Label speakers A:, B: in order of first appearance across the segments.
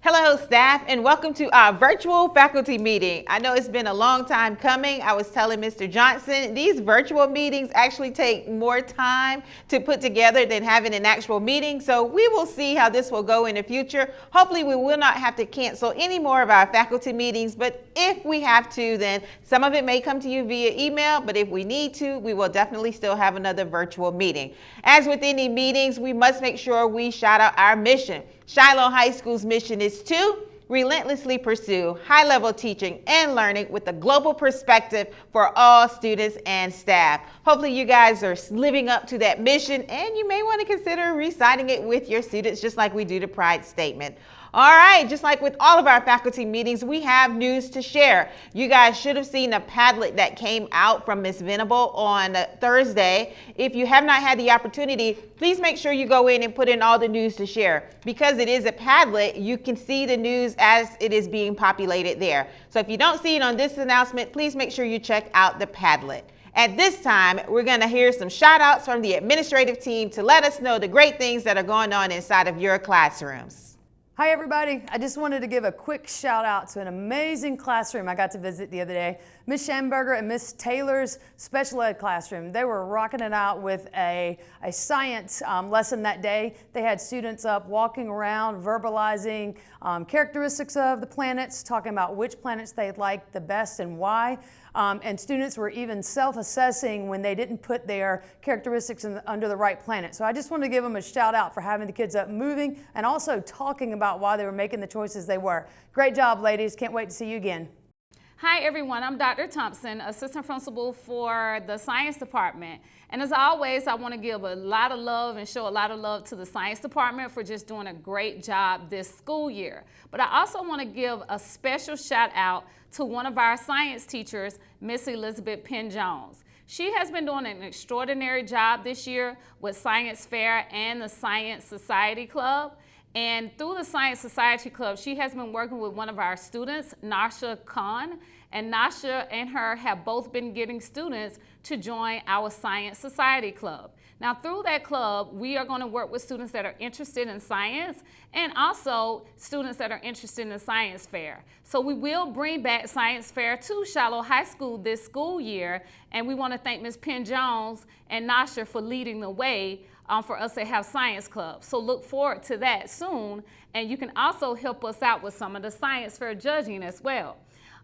A: Hello staff, and welcome to our virtual faculty meeting. I know it's been a long time coming. I was telling Mr. Johnson, these virtual meetings actually take more time to put together than having an actual meeting. So we will see how this will go in the future. Hopefully we will not have to cancel any more of our faculty meetings, but if we have to, then some of it may come to you via email, but if we need to, we will definitely still have another virtual meeting. As with any meetings, we must make sure we shout out our mission. Shiloh High School's mission is to relentlessly pursue high-level teaching and learning with a global perspective for all students and staff. Hopefully you guys are living up to that mission, and you may want to consider reciting it with your students just like we do the Pride Statement. All right, just like with all of our faculty meetings, we have news to share. You guys should have seen a Padlet that came out from Ms. Venable on Thursday. If you have not had the opportunity, please make sure you go in and put in all the news to share. Because it is a Padlet, you can see the news as it is being populated there. So if you don't see it on this announcement, please make sure you check out the Padlet. At this time, we're going to hear some shout outs from the administrative team to let us know the great things that are going on inside of your classrooms.
B: Hi everybody, I just wanted to give a quick shout out to an amazing classroom I got to visit the other day. Miss Schamberger and Miss Taylor's special ed classroom. They were rocking it out with a science lesson that day. They had students up walking around, verbalizing characteristics of the planets, talking about which planets they liked the best and why. And students were even self-assessing when they didn't put their characteristics under the right planet. So I just wanted to give them a shout out for having the kids up moving and also talking about why they were making the choices they were. Great job, ladies. Can't wait to see you again.
C: Hi everyone, I'm Dr. Thompson, Assistant Principal for the Science Department. And as always, I want to give a lot of love and show a lot of love to the Science Department for just doing a great job this school year. But I also want to give a special shout out to one of our science teachers, Miss Elizabeth Penn-Jones. She has been doing an extraordinary job this year with Science Fair and the Science Society Club. And through the Science Society Club, she has been working with one of our students, Nasha Khan. And Nasha and her have both been getting students to join our Science Society Club. Now through that club, we are going to work with students that are interested in science and also students that are interested in the Science Fair. So we will bring back Science Fair to Shiloh High School this school year. And we want to thank Ms. Penn-Jones and Nasha for leading the way for us to have science clubs. So look forward to that soon. And you can also help us out with some of the Science Fair judging as well.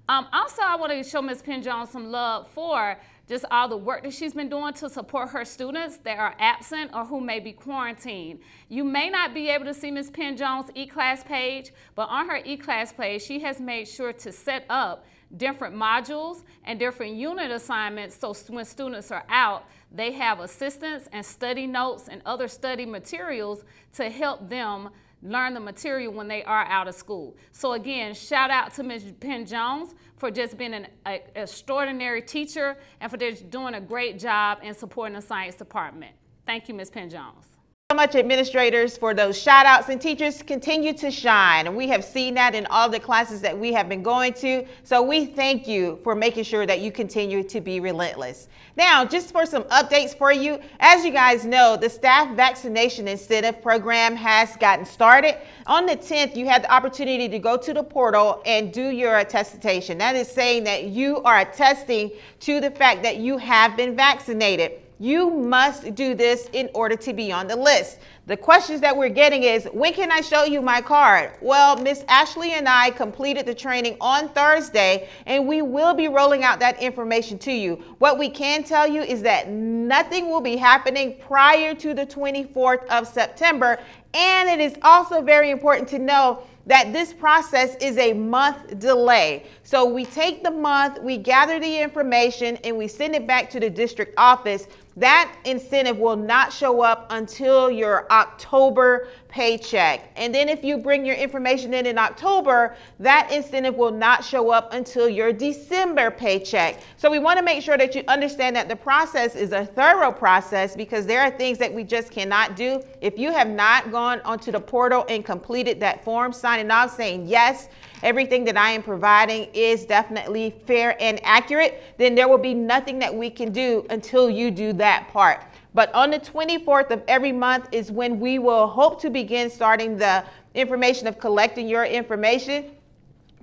C: Also, I want to show Ms. Penn-Jones some love for just all the work that she's been doing to support her students that are absent or who may be quarantined. You may not be able to see Ms. Penn-Jones' eClass page, but on her eClass page, she has made sure to set up different modules and different unit assignments so when students are out, they have assistance and study notes and other study materials to help them learn the material when they are out of school. So again, shout out to Ms. Penn-Jones for just being an extraordinary teacher and for just doing a great job in supporting the Science Department. Thank you, Ms. Penn-Jones.
A: So much administrators for those shout outs, and teachers continue to shine. And we have seen that in all the classes that we have been going to. So we thank you for making sure that you continue to be relentless. Now, just for some updates for you, as you guys know, the staff vaccination incentive program has gotten started. On the 10th, you had the opportunity to go to the portal and do your attestation. That is saying that you are attesting to the fact that you have been vaccinated. You must do this in order to be on the list. The questions that we're getting is, when can I show you my card? Well, Miss Ashley and I completed the training on Thursday, and we will be rolling out that information to you. What we can tell you is that nothing will be happening prior to the 24th of September. And it is also very important to know that this process is a month delay. So we take the month, we gather the information, and we send it back to the district office. That incentive will not show up until your October paycheck. And then if you bring your information in October, that incentive will not show up until your December paycheck. So we want to make sure that you understand that the process is a thorough process, because there are things that we just cannot do. If you have not gone onto the portal and completed that form, signing off saying, yes, everything that I am providing is definitely fair and accurate, then there will be nothing that we can do until you do that part. But on the 24th of every month is when we will hope to begin starting the information of collecting your information.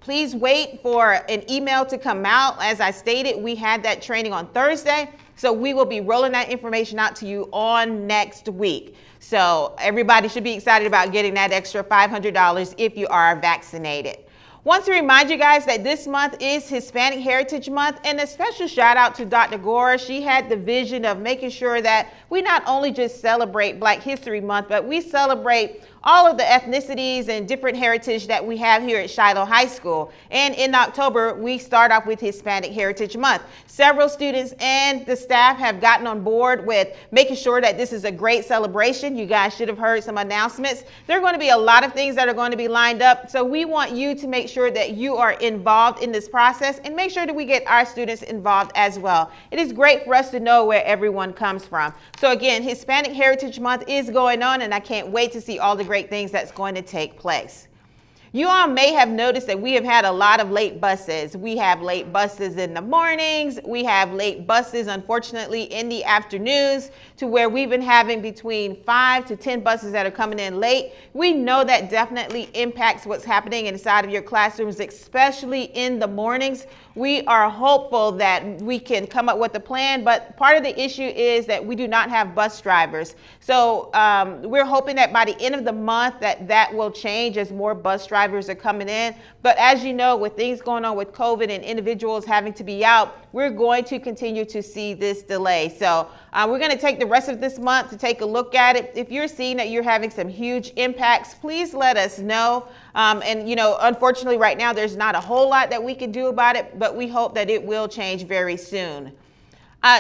A: Please wait for an email to come out. As I stated, we had that training on Thursday, so we will be rolling that information out to you on next week. So everybody should be excited about getting that extra $500 if you are vaccinated. Want to remind you guys that this month is Hispanic Heritage Month, and a special shout out to Dr. Gore. She had the vision of making sure that we not only just celebrate Black History Month, but we celebrate all of the ethnicities and different heritage that we have here at Shiloh High School. And in October, we start off with Hispanic Heritage Month. Several students and the staff have gotten on board with making sure that this is a great celebration. You guys should have heard some announcements. There are going to be a lot of things that are going to be lined up. So we want you to make sure that you are involved in this process and make sure that we get our students involved as well. It is great for us to know where everyone comes from. So again, Hispanic Heritage Month is going on, and I can't wait to see all the great things that's going to take place. You all may have noticed that we have had a lot of late buses. We have late buses in the mornings. We have late buses, unfortunately, in the afternoons, to where we've been having between 5 to 10 buses that are coming in late. We know that definitely impacts what's happening inside of your classrooms, especially in the mornings. We are hopeful that we can come up with a plan, but part of the issue is that we do not have bus drivers. So we're hoping that by the end of the month that will change as more bus drivers are coming in. But as you know, with things going on with COVID and individuals having to be out, we're going to continue to see this delay. So we're going to take the rest of this month to take a look at it. If you're seeing that you're having some huge impacts, please let us know. And you know, unfortunately right now there's not a whole lot that we can do about it, but we hope that it will change very soon.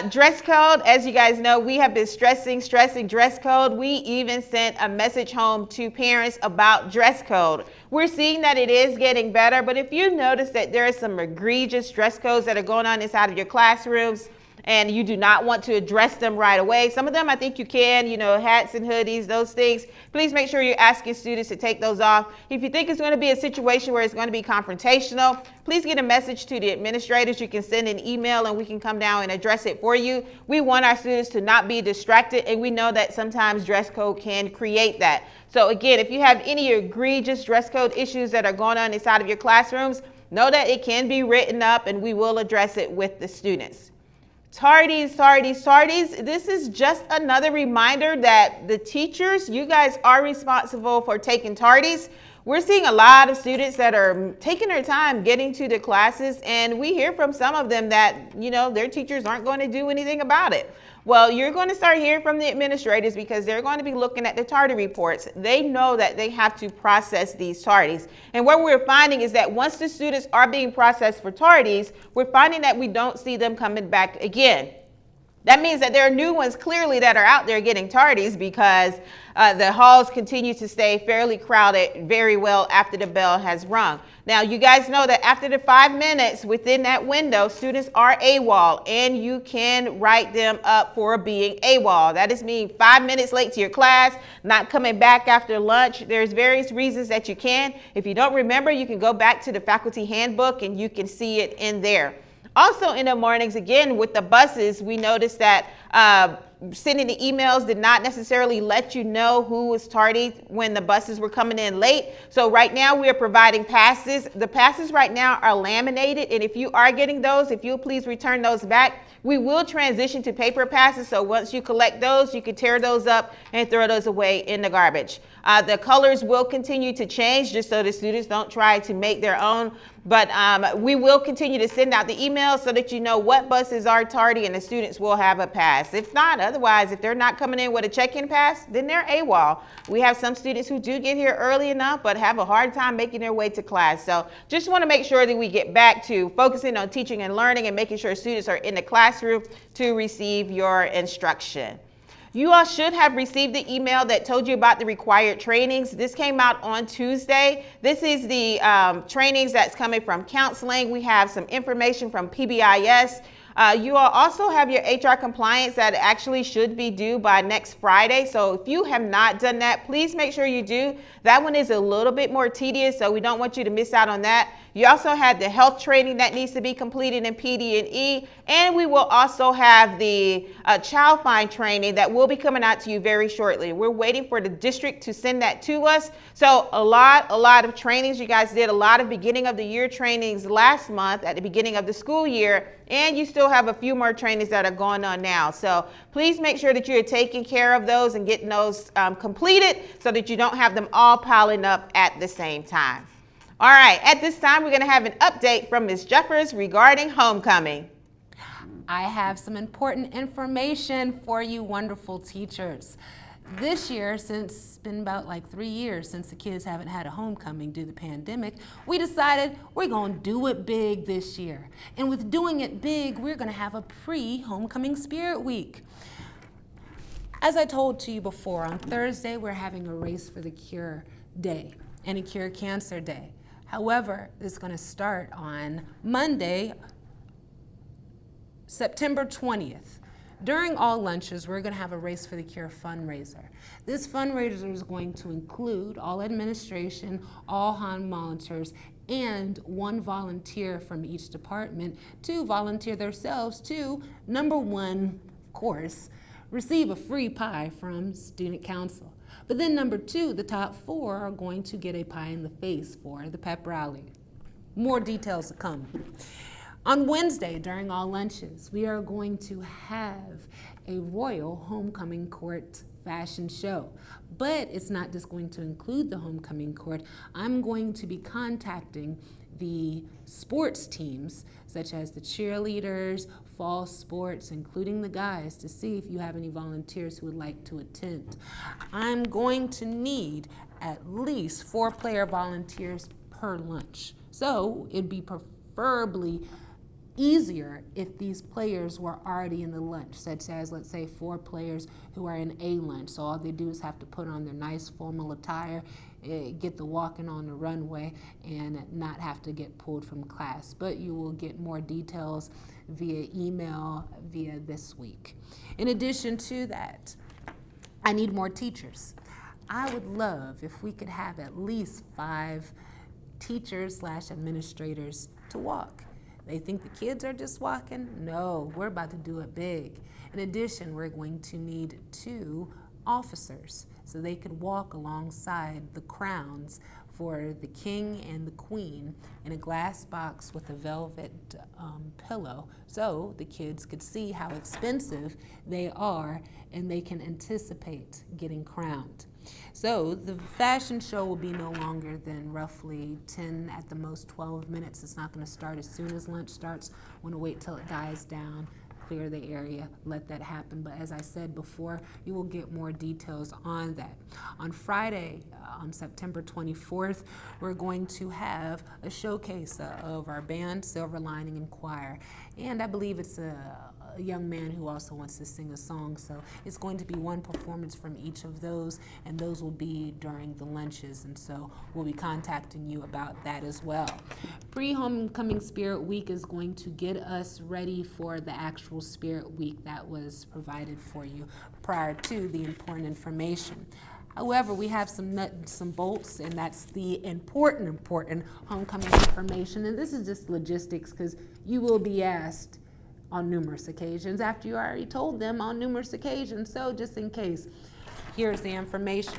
A: Dress code, as you guys know, we have been stressing dress code. We even sent a message home to parents about dress code. We're seeing that it is getting better, but if you notice that there are some egregious dress codes that are going on inside of your classrooms, and you do not want to address them right away. Some of them I think you can, you know, hats and hoodies, those things. Please make sure you're asking students to take those off. If you think it's going to be a situation where it's going to be confrontational, please get a message to the administrators. You can send an email and we can come down and address it for you. We want our students to not be distracted, and we know that sometimes dress code can create that. So again, if you have any egregious dress code issues that are going on inside of your classrooms, know that it can be written up and we will address it with the students. Tardies. This is just another reminder that the teachers, you guys are responsible for taking tardies. We're seeing a lot of students that are taking their time getting to the classes, and we hear from some of them that, you know, their teachers aren't going to do anything about it. Well, you're going to start hearing from the administrators because they're going to be looking at the tardy reports. They know that they have to process these tardies. And what we're finding is that once the students are being processed for tardies, we're finding that we don't see them coming back again. That means that there are new ones clearly that are out there getting tardies because the halls continue to stay fairly crowded very well after the bell has rung. Now, you guys know that after the 5 minutes within that window, students are AWOL, and you can write them up for being AWOL. That is mean 5 minutes late to your class, not coming back after lunch. There's various reasons that you can. If you don't remember, you can go back to the faculty handbook and you can see it in there. Also in the mornings, again, with the buses, we noticed that sending the emails did not necessarily let you know who was tardy when the buses were coming in late. So right now we are providing passes. The passes right now are laminated, and if you are getting those, if you'll please return those back. We will transition to paper passes, so once you collect those, you can tear those up and throw those away in the garbage. The colors will continue to change just so the students don't try to make their own, but we will continue to send out the emails so that you know what buses are tardy and the students will have a pass. If not, otherwise, if they're not coming in with a check-in pass, then they're AWOL. We have some students who do get here early enough but have a hard time making their way to class. So just want to make sure that we get back to focusing on teaching and learning and making sure students are in the classroom to receive your instruction. You all should have received the email that told you about the required trainings. This came out on Tuesday. This is the trainings that's coming from counseling. We have some information from PBIS. You all also have your HR compliance that actually should be due by next Friday. So if you have not done that, please make sure you do. That one is a little bit more tedious, so we don't want you to miss out on that. You also had the health training that needs to be completed in PD&E, and we will also have the child find training that will be coming out to you very shortly. We're waiting for the district to send that to us. So a lot of trainings. You guys did a lot of beginning of the year trainings last month at the beginning of the school year, and you still have a few more trainings that are going on now. So please make sure that you're taking care of those and getting those completed so that you don't have them all piling up at the same time. All right, at this time, we're going to have an update from Ms. Jeffers regarding homecoming.
D: I have some important information for you wonderful teachers. This year, since it's been about like 3 years since the kids haven't had a homecoming due to the pandemic, we decided we're going to do it big this year. And with doing it big, we're going to have a pre-homecoming spirit week. As I told to you before, on Thursday, we're having a Race for the Cure Day and a Cure Cancer Day. However, it's going to start on Monday, September 20th. During all lunches, we're going to have a Race for the Cure fundraiser. This fundraiser is going to include all administration, all HON monitors, and one volunteer from each department to volunteer themselves to, number one, of course, receive a free pie from student council. But then number two, the top 4 are going to get a pie in the face for the pep rally. More details to come. On Wednesday, during all lunches, we are going to have a Royal Homecoming Court fashion show. But it's not just going to include the homecoming court. I'm going to be contacting the sports teams, such as the cheerleaders, fall sports, including the guys, to see if you have any volunteers who would like to attend. I'm going to need at least 4 player volunteers per lunch. So it'd be preferably easier if these players were already in the lunch, such as, let's say, 4 players who are in A lunch. So all they do is have to put on their nice formal attire, get the walking on the runway, and not have to get pulled from class. But you will get more details via email via this week. In addition to that, I need more teachers. I would love if we could have at least 5 teachers/administrators to walk. They think the kids are just walking? No, we're about to do it big. In addition, we're going to need 2 officers so they could walk alongside the crowns for the king and the queen in a glass box with a velvet pillow, so the kids could see how expensive they are and they can anticipate getting crowned. So the fashion show will be no longer than roughly 10, at the most 12 minutes. It's not going to start as soon as lunch starts. We're going to wait till it dies down, clear the area, let that happen. But as I said before, you will get more details on that. On Friday, on September 24th, we're going to have a showcase of our band, Silver Lining and Choir. And I believe it's a young man who also wants to sing a song. So it's going to be one performance from each of those, and those will be during the lunches. And so we'll be contacting you about that as well. Pre-Homecoming Spirit Week is going to get us ready for the actual Spirit Week that was provided for you prior to the important information. However, we have some nuts and some bolts, and that's the important homecoming information. And this is just logistics, because you will be asked on numerous occasions after you already told them on numerous occasions. So just in case, here's the information.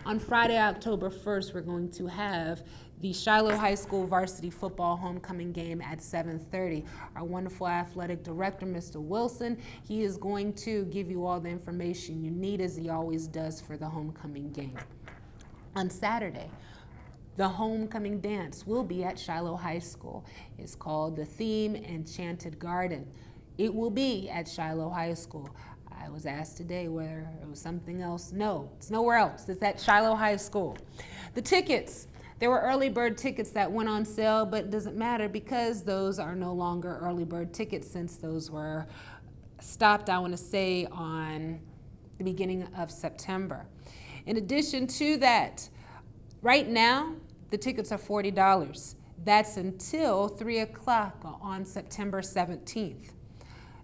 D: On Friday, October 1st, we're going to have the Shiloh High School varsity football homecoming game at 7:30. Our wonderful athletic director, Mr. Wilson, he is going to give you all the information you need, as he always does for the homecoming game. On Saturday, the homecoming dance will be at Shiloh High School. It's called the Theme Enchanted Garden. It will be at Shiloh High School. I was asked today whether it was something else. No, it's nowhere else. It's at Shiloh High School. The tickets, there were early bird tickets that went on sale, but it doesn't matter because those are no longer early bird tickets, since those were stopped, I want to say, on the beginning of September. In addition to that, right now, the tickets are $40. That's until 3 o'clock on September 17th.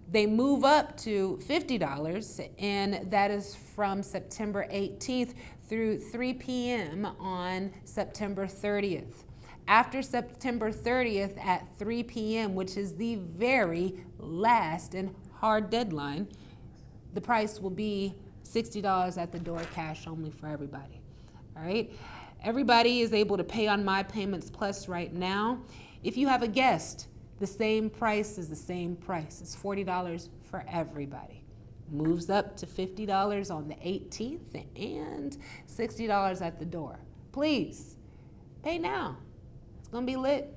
D: They move up to $50, and that is from September 18th through 3 p.m. on September 30th. After September 30th at 3 p.m., which is the very last and hard deadline, the price will be $60 at the door, cash only for everybody. All right? Everybody is able to pay on My Payments Plus right now. If you have a guest, the same price is the same price. It's $40 for everybody. Moves up to $50 on the 18th and $60 at the door. Please, pay now. It's gonna be lit.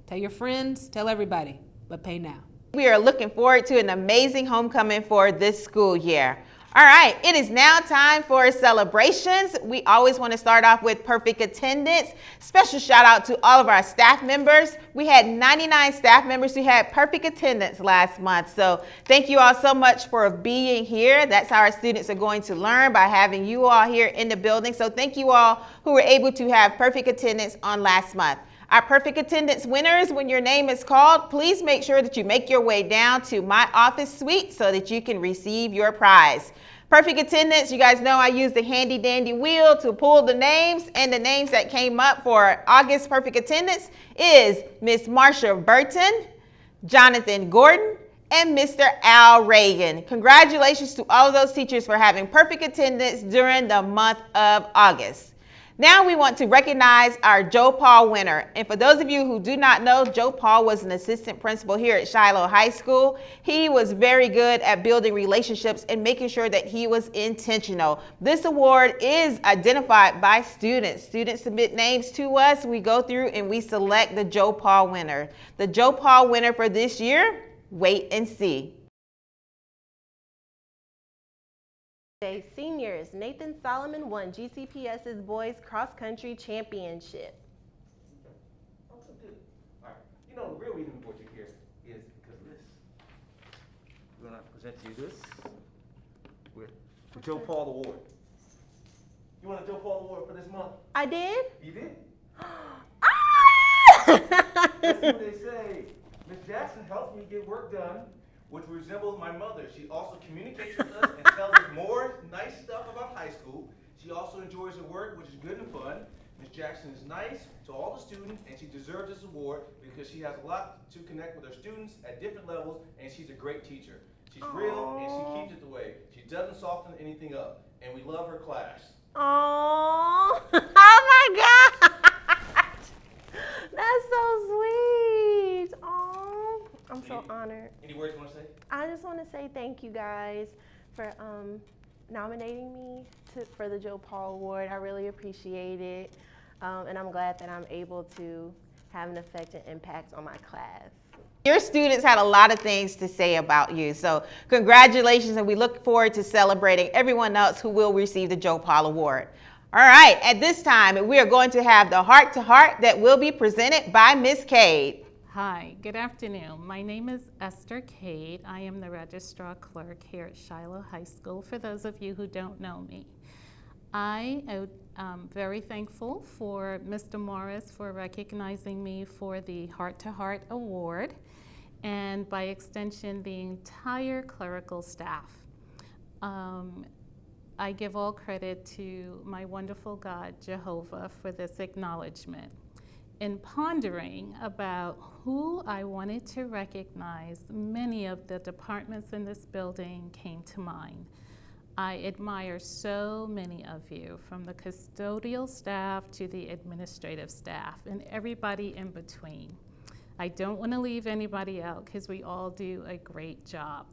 D: Tell your friends, tell everybody, but pay now.
A: We are looking forward to an amazing homecoming for this school year. All right, it is now time for celebrations. We always want to start off with perfect attendance. Special shout out to all of our staff members. We had 99 staff members who had perfect attendance last month. So thank you all so much for being here. That's how our students are going to learn, by having you all here in the building. So thank you all who were able to have perfect attendance on last month. Our perfect attendance winners, when your name is called, please make sure that you make your way down to my office suite so that you can receive your prize. Perfect attendance, you guys know I use the handy dandy wheel to pull the names, and the names that came up for August perfect attendance is Miss Marsha Burton, Jonathan Gordon, and Mr. Al Reagan. Congratulations to all of those teachers for having perfect attendance during the month of August. Now we want to recognize our Joe Paul winner. And for those of you who do not know, Joe Paul was an assistant principal here at Shiloh High School. He was very good at building relationships and making sure that he was intentional. This award is identified by students. Students submit names to us. We go through and we select the Joe Paul winner. The Joe Paul winner for this year, wait and see.
E: Seniors, Nathan Solomon won GCPS's Boys Cross Country Championship.
F: Oh, so good. All right. You know, the real reason we brought you here is because of this. We're going to present to you this with the Joe Paul Award. You want a Joe Paul Award for this month?
E: I did?
F: You did?
E: Ah!
F: That's what they say. Miss Jackson helps me get work done, which resembles my mother. She also communicates with us and tells us more nice stuff about high school. She also enjoys her work, which is good and fun. Miss Jackson is nice to all the students, and she deserves this award because she has a lot to connect with her students at different levels, and she's a great teacher. She's real, and she keeps it the way. She doesn't soften anything up, and we love her class.
E: Oh, oh my God. That's so sweet. Oh, I'm so honored.
F: Any words you want to say?
E: I just want to say thank you guys for nominating me for the Joe Paul Award. I really appreciate it. And I'm glad that I'm able to have an effect and impact on my class.
A: Your students had a lot of things to say about you, so congratulations, and we look forward to celebrating everyone else who will receive the Joe Paul Award. All right, at this time, we are going to have the heart-to-heart that will be presented by Ms. Cade.
C: Hi, good afternoon. My name is Esther Cade. I am the Registrar Clerk here at Shiloh High School, for those of you who don't know me. I am very thankful for Mr. Morris for recognizing me for the Heart-to-Heart Award, and by extension, the entire clerical staff. I give all credit to my wonderful God, Jehovah, for this acknowledgement. In pondering about who I wanted to recognize, many of the departments in this building came to mind. I admire so many of you, from the custodial staff to the administrative staff and everybody in between. I don't want to leave anybody out because we all do a great job.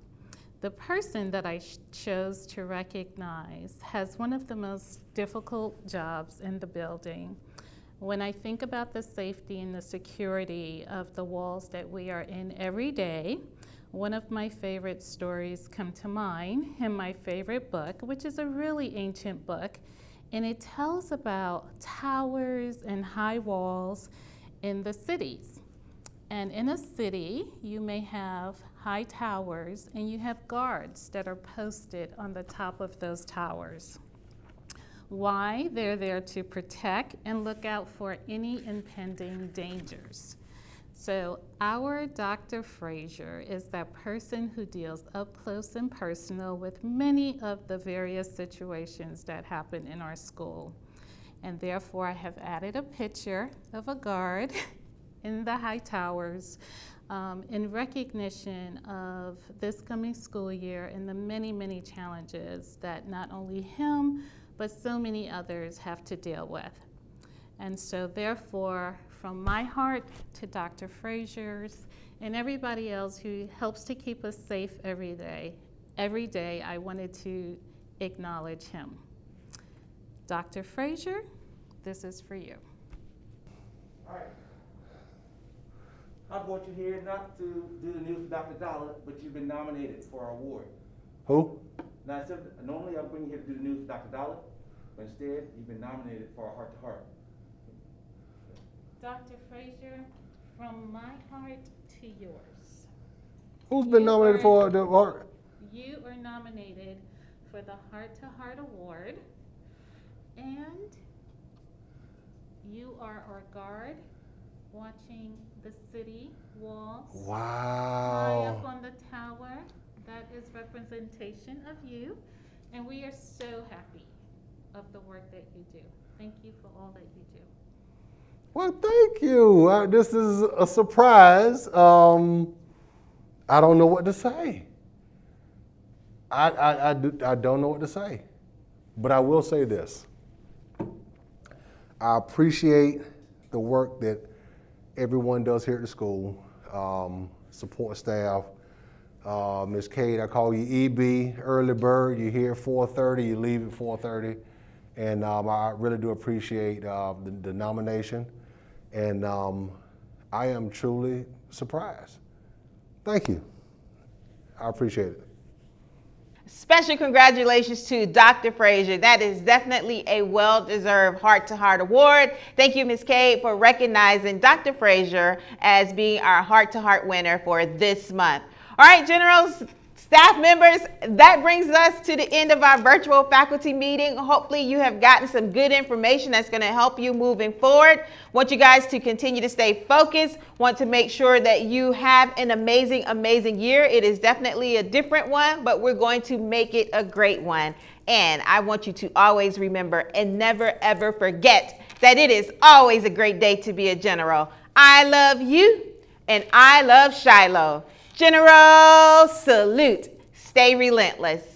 C: The person that I chose to recognize has one of the most difficult jobs in the building. When I think about the safety and the security of the walls that we are in every day, one of my favorite stories come to mind in my favorite book, which is a really ancient book, and it tells about towers and high walls in the cities. And in a city, you may have high towers and you have guards that are posted on the top of those towers. Why? They're there to protect and look out for any impending dangers. So our Dr. Frazier is that person who deals up close and personal with many of the various situations that happen in our school. And therefore, I have added a picture of a guard in the high towers in recognition of this coming school year and the many, many challenges that not only him, but so many others have to deal with. And so therefore, from my heart to Dr. Frazier's and everybody else who helps to keep us safe every day, I wanted to acknowledge him. Dr. Frazier, this is for you.
F: All right. I brought you here not to do the news for Dr. Dollar, but you've been nominated for our award.
G: Who?
F: Now, normally I bring you here to do the news for Dr. Dollar, but instead, you've been nominated for our Heart to Heart.
C: Dr. Frazier, from my heart to yours.
G: Who's been nominated for the award?
C: You are nominated for the Heart to Heart Award, and you are our guard watching the city walls. High up
G: Wow.
C: on the tower. That is representation of you, and we are so happy of the work that you do. Thank you for all that you do.
G: Well, thank you. This is a surprise. I don't know what to say. I don't know what to say. But I will say this. I appreciate the work that everyone does here at the school, support staff. Ms. Kate, I call you EB, early bird. You're here at 4:30, you leave at 4:30. And I really do appreciate the nomination. And I am truly surprised. Thank you. I appreciate it.
A: Special congratulations to Dr. Frazier. That is definitely a well-deserved Heart-to-Heart Award. Thank you, Ms. Kate, for recognizing Dr. Frazier as being our Heart-to-Heart winner for this month. All right, generals, staff members, that brings us to the end of our virtual faculty meeting. Hopefully you have gotten some good information that's going to help you moving forward. Want you guys to continue to stay focused. Want to make sure that you have an amazing, amazing year. It is definitely a different one, but we're going to make it a great one. And I want you to always remember and never, ever forget that it is always a great day to be a general. I love you, and I love Shiloh. General salute. Stay relentless.